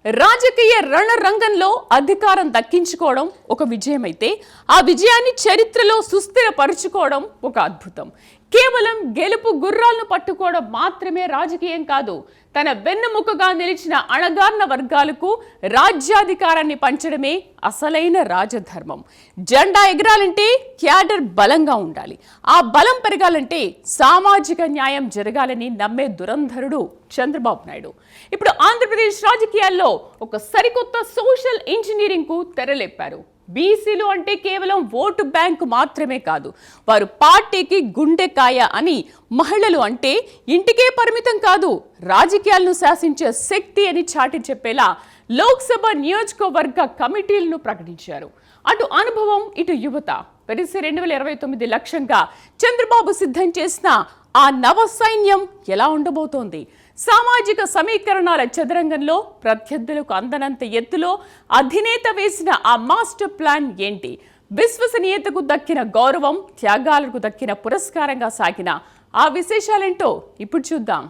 రాజకీయ రణరంగంలో అధికారం దక్కించుకోవడం ఒక విజయమైతే ఆ విజయాన్ని చరిత్రలో సుస్థిరపరుచుకోవడం ఒక అద్భుతం. కేవలం గెలుపు గుర్రాలను పట్టుకోవడం మాత్రమే రాజకీయం కాదు. తన వెన్నెముకగా నిలిచిన అణగారిన వర్గాలకు రాజ్యాధికారాన్ని పంచడమే అసలైన రాజధర్మం. జెండా ఎగరాలంటే క్యాడర్ బలంగా ఉండాలి. ఆ బలం పెరగాలంటే సామాజిక న్యాయం జరగాలని నమ్మే దురంధరుడు చంద్రబాబు నాయుడు. ఇప్పుడు ఆంధ్రప్రదేశ్ రాజకీయాల్లో ఒక సరికొత్త సోషల్ ఇంజనీరింగ్ కు తెరలేపారు. బీసీలు అంటే కేవలం ఓటు బ్యాంకు మాత్రమే కాదు, వారు పార్టీకి గుండెకాయ అని, మహిళలు అంటే ఇంటికే పరిమితం కాదు, రాజకీయాలను శాసించే శక్తి అని చాటి చెప్పేలా లోక్సభ నియోజకవర్గ కమిటీలను ప్రకటించారు. అటు అనుభవం, ఇటు యువత పెరిసి 2029 లక్ష్యంగా చంద్రబాబు సిద్ధం చేసిన ఆ నవ సైన్యం ఎలా ఉండబోతోంది? సామాజిక సమీకరణాల చదరంగంలో ప్రత్యర్థులకు అందనంత ఎత్తులో అధినేత వేసిన ఆ మాస్టర్ ప్లాన్ ఏంటి? విశ్వసనీయతకు దక్కిన గౌరవం, త్యాగాలకు దక్కిన పురస్కారంగా సాగిన ఆ విశేషాలేంటో ఇప్పుడు చూద్దాం.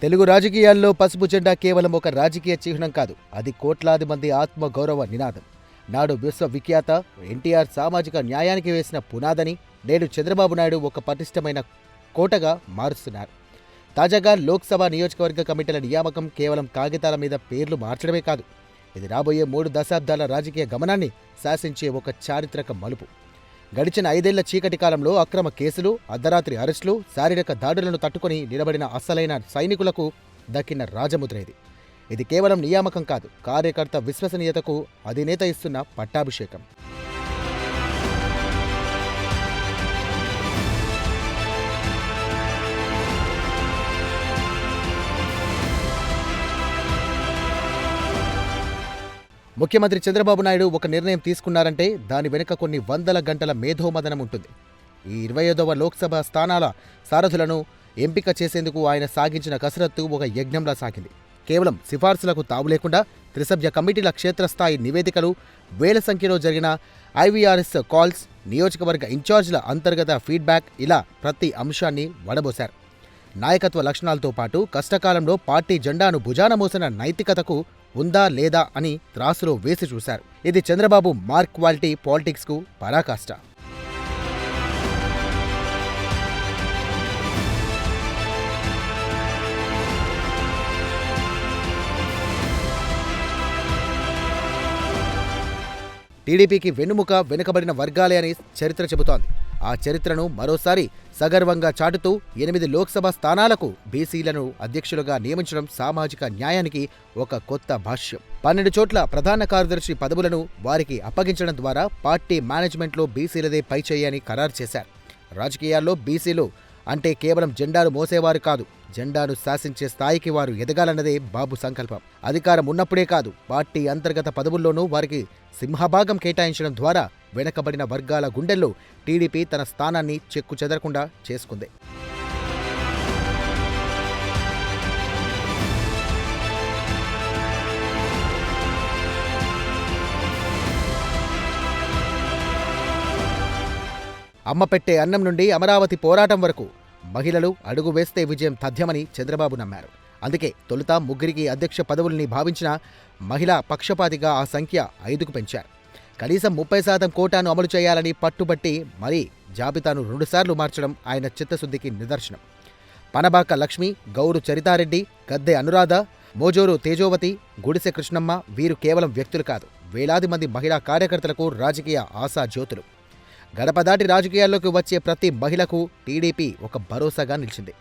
తెలుగు రాజకీయాల్లో పసుపు జెండా కేవలం ఒక రాజకీయ చిహ్నం కాదు, అది కోట్లాది మంది ఆత్మ గౌరవ నినాదం. నాడు విశ్వవిఖ్యాత ఎన్టీఆర్ సామాజిక న్యాయానికి వేసిన పునాదని నేడు చంద్రబాబు నాయుడు ఒక పటిష్టమైన కోటగా మారుస్తున్నారు. తాజాగా లోక్సభ నియోజకవర్గ కమిటీల నియామకం కేవలం కాగితాల మీద పేర్లు మార్చడమే కాదు, ఇది రాబోయే 3 దశాబ్దాల రాజకీయ గమనాన్ని శాసించే ఒక చారిత్రక మలుపు. గడిచిన 5 ఏళ్ల చీకటి కాలంలో అక్రమ కేసులు, అర్ధరాత్రి అరెస్టులు, శారీరక దాడులను తట్టుకొని నిలబడిన అసలైన సైనికులకు దక్కిన రాజముద్ర ఇది. ఇది కేవలం నియామకం కాదు, కార్యకర్త విశ్వసనీయతకు అధినేత ఇస్తున్న పట్టాభిషేకం. ముఖ్యమంత్రి చంద్రబాబు నాయుడు ఒక నిర్ణయం తీసుకున్నారంటే దాని వెనుక కొన్ని వందల గంటల మేధోమదనం ఉంటుంది. ఈ 25వ లోక్సభ స్థానాల సారథులను ఎంపిక చేసేందుకు ఆయన సాగించిన కసరత్తు ఒక యజ్ఞంలా సాగింది. కేవలం సిఫార్సులకు తావు లేకుండా త్రిసభ్య కమిటీల క్షేత్రస్థాయి నివేదికలు, వేల సంఖ్యలో జరిగిన ఐవీఆర్ఎస్ కాల్స్, నియోజకవర్గ ఇన్ఛార్జీల అంతర్గత ఫీడ్బ్యాక్, ఇలా ప్రతి అంశాన్ని వడబోశారు. నాయకత్వ లక్షణాలతో పాటు కష్టకాలంలో పార్టీ జెండాను భుజాన మోసిన నైతికతకు ఉందా లేదా అని త్రాసులో వేసి చూశారు. ఇది చంద్రబాబు మార్క్ క్వాలిటీ పాలిటిక్స్కు పరాకాష్ట. టీడీపీకి వెన్నుముక వెనుకబడిన వర్గాలే అని చరిత్ర చెబుతోంది. ఆ చరిత్రను మరోసారి సగర్వంగా చాటుతూ 8 లోక్సభ స్థానాలకు బీసీలను అధ్యక్షులుగా నియమించడం సామాజిక న్యాయానికి ఒక కొత్త భాష్యం. 12 చోట్ల ప్రధాన కార్యదర్శి పదవులను వారికి అప్పగించడం ద్వారా పార్టీ మేనేజ్మెంట్లో బీసీలదే పైచేయి అని ఖరారు చేశారు. రాజకీయాల్లో బీసీలు అంటే కేవలం జెండాను మోసేవారు కాదు, జెండాను శాసించే స్థాయికి వారు ఎదగాలన్నదే బాబు సంకల్పం. అధికారం ఉన్నప్పుడే కాదు, పార్టీ అంతర్గత పదవుల్లోనూ వారికి సింహభాగం కేటాయించడం ద్వారా వెనకబడిన వర్గాల గుండెల్లో టీడీపీ తన స్థానాన్ని చెక్కు చెదరకుండా చేసుకుంది. అమ్మ పెట్టే అన్నం నుండి అమరావతి పోరాటం వరకు మహిళలు అడుగు వేస్తే విజయం తథ్యమని చంద్రబాబు నమ్మారు. అందుకే తొలుత 3కి అధ్యక్ష పదవుల్ని భావించిన మహిళా పక్షపాతిగా ఆ సంఖ్య 5కు పెంచారు. కనీసం 30% కోటాను అమలు చేయాలని పట్టుబట్టి మరీ జాబితాను 2 సార్లు మార్చడం ఆయన చిత్తశుద్ధికి నిదర్శనం. పనబాక లక్ష్మి, గౌరు చరితారెడ్డి, గద్దె అనురాధ, మోజోరు తేజోవతి, గుడిసె కృష్ణమ్మ వీరు కేవలం వ్యక్తులు కాదు, వేలాది మంది మహిళా కార్యకర్తలకు రాజకీయ ఆశాజ్యోతులు. గడపదాటి రాజకీయాల్లోకి వచ్చే ప్రతి మహిళకు టీడీపీ ఒక భరోసాగా నిలిచింది.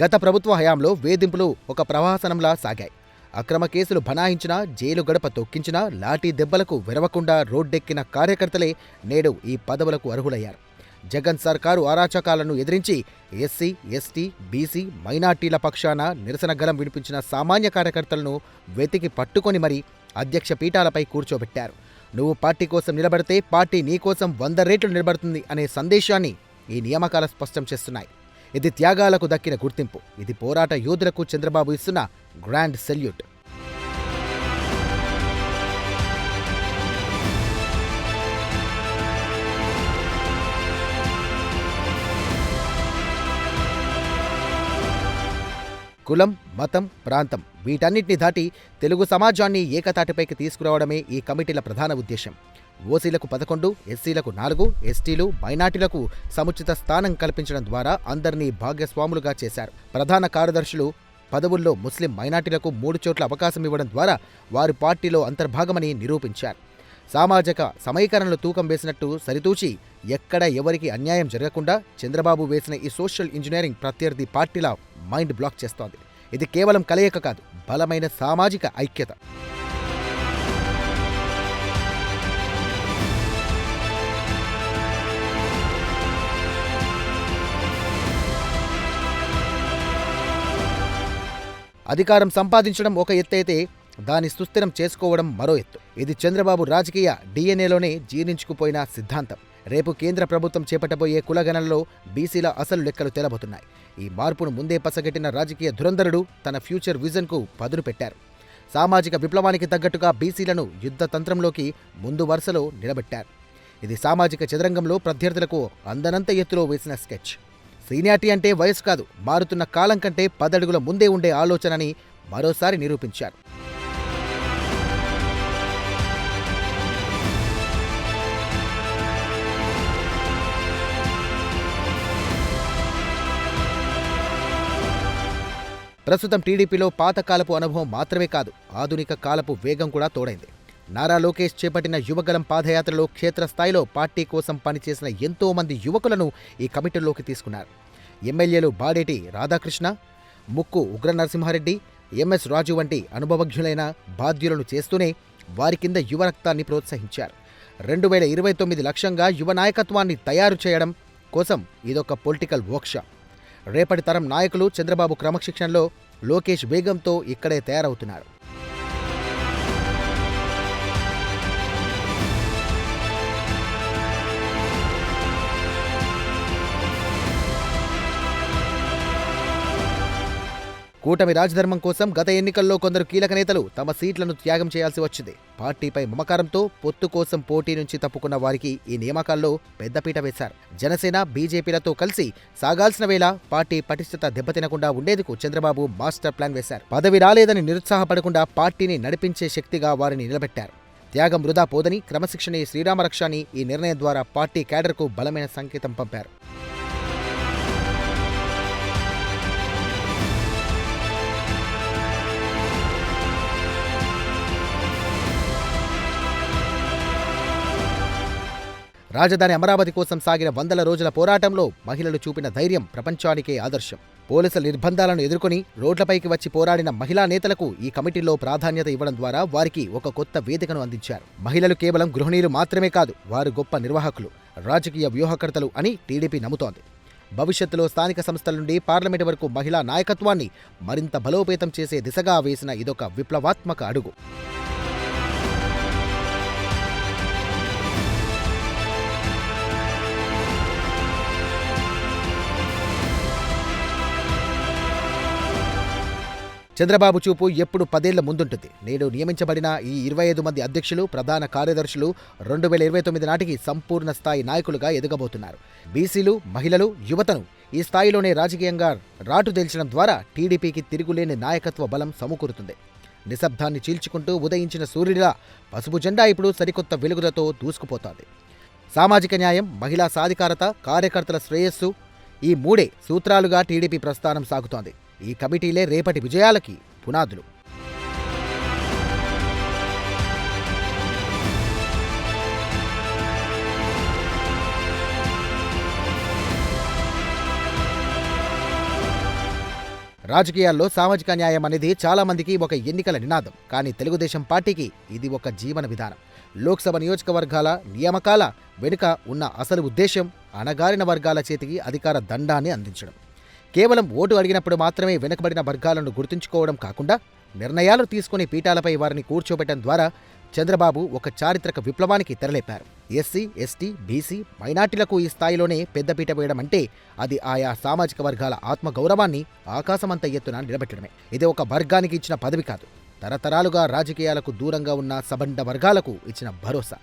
గత ప్రభుత్వ హయాంలో వేధింపులు ఒక ప్రవాసనంలా సాగాయి. అక్రమ కేసులు బనాయించినా, జైలు గడప తొక్కించినా, లాఠీ దెబ్బలకు వెరవకుండా రోడ్డెక్కిన కార్యకర్తలే నేడు ఈ పదవులకు అర్హులయ్యారు. జగన్ సర్కారు అరాచకాలను ఎదిరించి ఎస్సీ, ఎస్టీ, బీసీ, మైనార్టీల పక్షాన నిరసన గలం వినిపించిన సామాన్య కార్యకర్తలను వెతికి పట్టుకొని మరీ అధ్యక్ష పీఠాలపై కూర్చోబెట్టారు. నువ్వు పార్టీ కోసం నిలబడితే పార్టీ నీ కోసం 100 రెట్లు నిలబడుతుంది అనే సందేశాన్ని ఈ నియామకాలు స్పష్టం చేస్తున్నాయి. ఇది త్యాగాలకు దక్కిన గుర్తింపు. ఇది పోరాట యోధులకు చంద్రబాబు ఇస్తున్న గ్రాండ్ సెల్యూట్. కులం, మతం, ప్రాంతం వీటన్నిటిని దాటి తెలుగు సమాజాన్ని ఏకతాటిపైకి తీసుకురావడమే ఈ కమిటీల ప్రధాన ఉద్దేశం. ఓసీలకు 11, ఎస్సీలకు 4, ఎస్టీలు, మైనార్టీలకు సముచిత స్థానం కల్పించడం ద్వారా అందరినీ భాగస్వాములుగా చేశారు. ప్రధాన కార్యదర్శులు పదవుల్లో ముస్లిం మైనార్టీలకు 3 చోట్ల అవకాశం ఇవ్వడం ద్వారా వారి పార్టీలో అంతర్భాగమని నిరూపించారు. సామాజిక సమీకరణలు తూకం వేసినట్టు సరితూచి ఎక్కడ ఎవరికి అన్యాయం జరగకుండా చంద్రబాబు వేసిన ఈ సోషల్ ఇంజనీరింగ్ ప్రత్యర్థి పార్టీల మైండ్ బ్లాక్ చేస్తోంది. ఇది కేవలం కలయిక కాదు, బలమైన సామాజిక ఐక్యత. అధికారం సంపాదించడం ఒక ఎత్తైతే దాన్ని సుస్థిరం చేసుకోవడం మరో ఎత్తు. ఇది చంద్రబాబు రాజకీయ డిఎన్ఏలోనే జీర్ణించుకుపోయిన సిద్ధాంతం. రేపు కేంద్ర ప్రభుత్వం చేపట్టబోయే కులగణనలో బీసీల అసలు లెక్కలు తేలబోతున్నాయి. ఈ మార్పును ముందే పసగట్టిన రాజకీయ ధురంధరుడు తన ఫ్యూచర్ విజన్కు పదును పెట్టారు. సామాజిక విప్లవానికి తగ్గట్టుగా బీసీలను యుద్ధ తంత్రంలోకి ముందు వరుసలో నిలబెట్టారు. ఇది సామాజిక చదరంగంలో ప్రత్యర్థులకు అందనంత ఎత్తులో వేసిన స్కెచ్. సీనియారిటీ అంటే వయసు కాదు, మారుతున్న కాలం కంటే 10 అడుగుల ముందే ఉండే ఆలోచనని మరోసారి నిరూపించారు. ప్రస్తుతం టీడీపీలో పాతకాలపు అనుభవం మాత్రమే కాదు, ఆధునిక కాలపు వేగం కూడా తోడైంది. నారా లోకేష్ చేపట్టిన యువగలం పాదయాత్రలో క్షేత్రస్థాయిలో పార్టీ కోసం పనిచేసిన ఎంతో మంది యువకులను ఈ కమిటీలోకి తీసుకున్నారు. ఎమ్మెల్యేలు బాడేటి రాధాకృష్ణ, ముక్కు ఉగ్ర నరసింహారెడ్డి, ఎంఎస్ రాజు వంటి అనుభవజ్ఞులైన బాధ్యులను చేస్తూనే వారి కింద యువ రక్తాన్ని ప్రోత్సహించారు. 2029 లక్ష్యంగా యువ నాయకత్వాన్ని తయారు చేయడం కోసం ఇదొక పొలిటికల్ వర్క్షాప్. రేపటి తరం నాయకులు చంద్రబాబు క్రమశిక్షణలో లోకేష్ వేగంతో ఇక్కడే తయారవుతున్నారు. కూటమి రాజధర్మం కోసం గత ఎన్నికల్లో కొందరు కీలక నేతలు తమ సీట్లను త్యాగం చేయాల్సి వచ్చింది. పార్టీపై మమకారంతో పొత్తు కోసం పోటీ నుంచి తప్పుకున్న వారికి ఈ నియామకాల్లో పెద్దపీట వేశారు. జనసేన, బీజేపీలతో కలిసి సాగాల్సిన వేళ పార్టీ పటిష్టత దెబ్బతినకుండా ఉండేందుకు చంద్రబాబు మాస్టర్ ప్లాన్ వేశారు. పదవి రాలేదని నిరుత్సాహపడకుండా పార్టీని నడిపించే శక్తిగా వారిని నిలబెట్టారు. త్యాగం వృధా పోదని, క్రమశిక్షణే శ్రీరామరక్ష అని ఈ నిర్ణయం ద్వారా పార్టీ క్యాడర్కు బలమైన సంకేతం పంపారు. రాజధాని అమరావతి కోసం సాగిన 100 రోజుల పోరాటంలో మహిళలు చూపిన ధైర్యం ప్రపంచానికే ఆదర్శం. పోలీసుల నిర్బంధాలను ఎదుర్కొని రోడ్లపైకి వచ్చి పోరాడిన మహిళా నేతలకు ఈ కమిటీలో ప్రాధాన్యత ఇవ్వడం ద్వారా వారికి ఒక కొత్త వేదికను అందించారు. మహిళలు కేవలం గృహిణీలు మాత్రమే కాదు, వారు గొప్ప నిర్వాహకులు, రాజకీయ వ్యూహకర్తలు అని టీడీపీ నమ్ముతోంది. భవిష్యత్తులో స్థానిక సంస్థల నుండి పార్లమెంటు వరకు మహిళా నాయకత్వాన్ని మరింత బలోపేతం చేసే దిశగా వేసిన ఇదొక విప్లవాత్మక అడుగు. చంద్రబాబు చూపు ఎప్పుడు 10 ఏళ్ల ముందుంటుంది. నేడు నియమించబడిన ఈ 25 మంది అధ్యక్షులు, ప్రధాన కార్యదర్శులు 2029 నాటికి సంపూర్ణ స్థాయి నాయకులుగా ఎదగబోతున్నారు. బీసీలు, మహిళలు, యువతను ఈ స్థాయిలోనే రాజకీయంగా రాటుదేల్చడం ద్వారా టీడీపీకి తిరుగులేని నాయకత్వ బలం సమకూరుతుంది. నిశ్శబ్దాన్ని చీల్చుకుంటూ ఉదయించిన సూర్యుడిలా పసుపు జెండా ఇప్పుడు సరికొత్త వెలుగులతో దూసుకుపోతోంది. సామాజిక న్యాయం, మహిళా సాధికారత, కార్యకర్తల శ్రేయస్సు ఈ 3 సూత్రాలుగా టీడీపీ ప్రస్థానం సాగుతోంది. ఈ కమిటీలే రేపటి విజయాలకి పునాదులు. రాజకీయాల్లో సామాజిక న్యాయం అనేది చాలా మందికి ఒక ఎన్నికల నినాదం. కానీ తెలుగుదేశం పార్టీకి ఇది ఒక జీవన విధానం. లోక్సభ నియోజకవర్గాల నియామకాల వెనుక ఉన్న అసలు ఉద్దేశం అణగారిన వర్గాల చేతికి అధికార దండాన్ని అందించడం. కేవలం ఓటు అడిగినప్పుడు మాత్రమే వెనుకబడిన వర్గాలను గుర్తుంచుకోవడం కాకుండా నిర్ణయాలు తీసుకుని పీఠాలపై వారిని కూర్చోబెట్టడం ద్వారా చంద్రబాబు ఒక చారిత్రక విప్లవానికి తెరలేపారు. ఎస్సీ, ఎస్టీ, బీసీ, మైనార్టీలకు ఈ స్థాయిలోనే పెద్దపీట వేయడం అంటే అది ఆయా సామాజిక వర్గాల ఆత్మగౌరవాన్ని ఆకాశమంత ఎత్తున నిలబెట్టడమే. ఇది ఒక వర్గానికి ఇచ్చిన పదవి కాదు, తరతరాలుగా రాజకీయాలకు దూరంగా ఉన్న సబండ వర్గాలకు ఇచ్చిన భరోసా.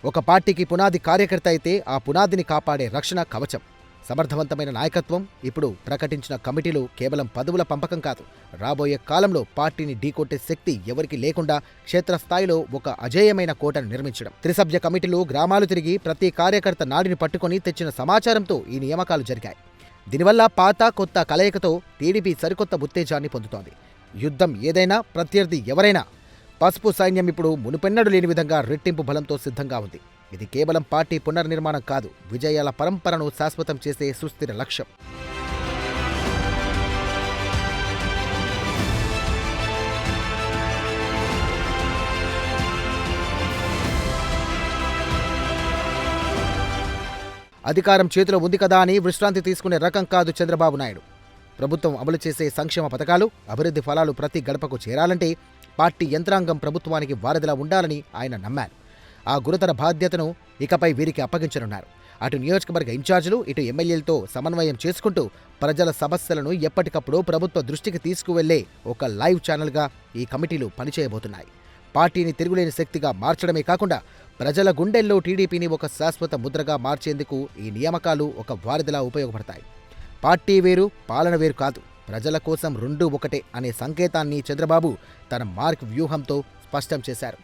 ఒక పార్టీకి పునాది కార్యకర్త అయితే ఆ పునాదిని కాపాడే రక్షణ కవచం. సమర్థవంతమైన నాయకత్వం. ఇప్పుడు ప్రకటించిన కమిటీలు కేవలం పదవుల పంపకం కాదు, రాబోయే కాలంలో పార్టీని ఢీకొట్టే శక్తి ఎవరికి లేకుండా క్షేత్రస్థాయిలో ఒక అజేయమైన కోటను నిర్మించడం. త్రిసభ్య కమిటీలు గ్రామాలు తిరిగి ప్రతి కార్యకర్త నాడిని పట్టుకొని తెచ్చిన సమాచారంతో ఈ నియామకాలు జరిగాయి. దీనివల్ల పాత కొత్త కలయికతో టీడీపీ సరికొత్త ఉత్తేజాన్ని పొందుతోంది. యుద్ధం ఏదైనా, ప్రత్యర్థి ఎవరైనా పసుపు సైన్యం ఇప్పుడు మునుపెన్నడూ లేని విధంగా రెట్టింపు బలంతో సిద్ధంగా ఉంది. ఇది కేవలం పార్టీ పునర్నిర్మాణం కాదు, విజయాల పరంపరను శాశ్వతం చేసే సుస్థిర లక్ష్యం. అధికారం చేతిలో ఉంది కదా అని విశ్రాంతి తీసుకునే రకం కాదు చంద్రబాబు నాయుడు. ప్రభుత్వం అమలు చేసే సంక్షేమ పథకాలు, అభివృద్ధి ఫలాలు ప్రతి గడపకు చేరాలంటే పార్టీ యంత్రాంగం ప్రభుత్వానికి వారధిలా ఉండాలని ఆయన నమ్మారు. ఆ గురుతర బాధ్యతను ఇకపై వీరికి అప్పగించనున్నారు. అటు నియోజకవర్గ ఇన్ఛార్జీలు, ఇటు ఎమ్మెల్యేలతో సమన్వయం చేసుకుంటూ ప్రజల సమస్యలను ఎప్పటికప్పుడు ప్రభుత్వ దృష్టికి తీసుకువెళ్లే ఒక లైవ్ ఛానల్గా ఈ కమిటీలు పనిచేయబోతున్నాయి. పార్టీని తిరుగులేని శక్తిగా మార్చడమే కాకుండా ప్రజల గుండెల్లో టీడీపీని ఒక శాశ్వత ముద్రగా మార్చేందుకు ఈ నియామకాలు ఒక వారధిలా ఉపయోగపడతాయి. పార్టీ వేరు, పాలన వేరు కాదు, ప్రజల కోసం రెండూ ఒకటే అనే సంకేతాన్ని చంద్రబాబు తన మార్క్ వ్యూహంతో స్పష్టం చేశారు.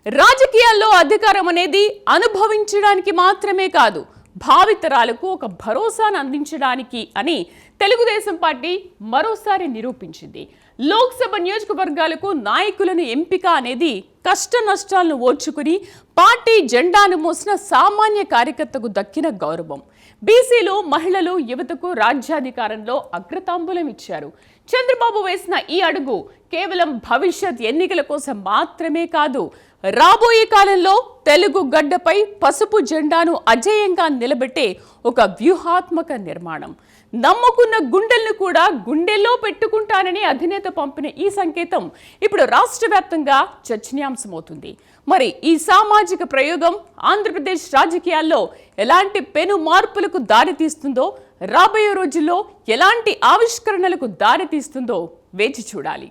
రాజకీయాల్లో అధికారం అనేది అనుభవించడానికి మాత్రమే కాదు, భావితరాలకు ఒక భరోసాను అందించడానికి అని తెలుగుదేశం పార్టీ మరోసారి నిరూపించింది. లోక్సభ నియోజకవర్గాలకు నాయకులను ఎంపిక అనేది కష్ట నష్టాలను ఓర్చుకుని పార్టీ జెండాను మోసిన సామాన్య కార్యకర్తకు దక్కిన గౌరవం. బీసీలు, మహిళలు, యువతకు రాజ్యాధికారంలో అగ్రతాంబూలం ఇచ్చారు. చంద్రబాబు వేసిన ఈ అడుగు కేవలం భవిష్యత్ ఎన్నికల కోసం మాత్రమే కాదు, రాబోయే కాలంలో తెలుగు గడ్డపై పసుపు జెండాను అజేయంగా నిలబెట్టే ఒక వ్యూహాత్మక నిర్మాణం. నమ్ముకున్న గుండెలను కూడా గుండెల్లో పెట్టుకుంటానని అధినేత పంపిన ఈ సంకేతం ఇప్పుడు రాష్ట్ర వ్యాప్తంగా చర్చనీయాంశమవుతుంది. మరి ఈ సామాజిక ప్రయోగం ఆంధ్రప్రదేశ్ రాజకీయాల్లో ఎలాంటి పెను మార్పులకు దారితీస్తుందో, రాబోయే రోజుల్లో ఎలాంటి ఆవిష్కరణలకు దారితీస్తుందో వేచి చూడాలి.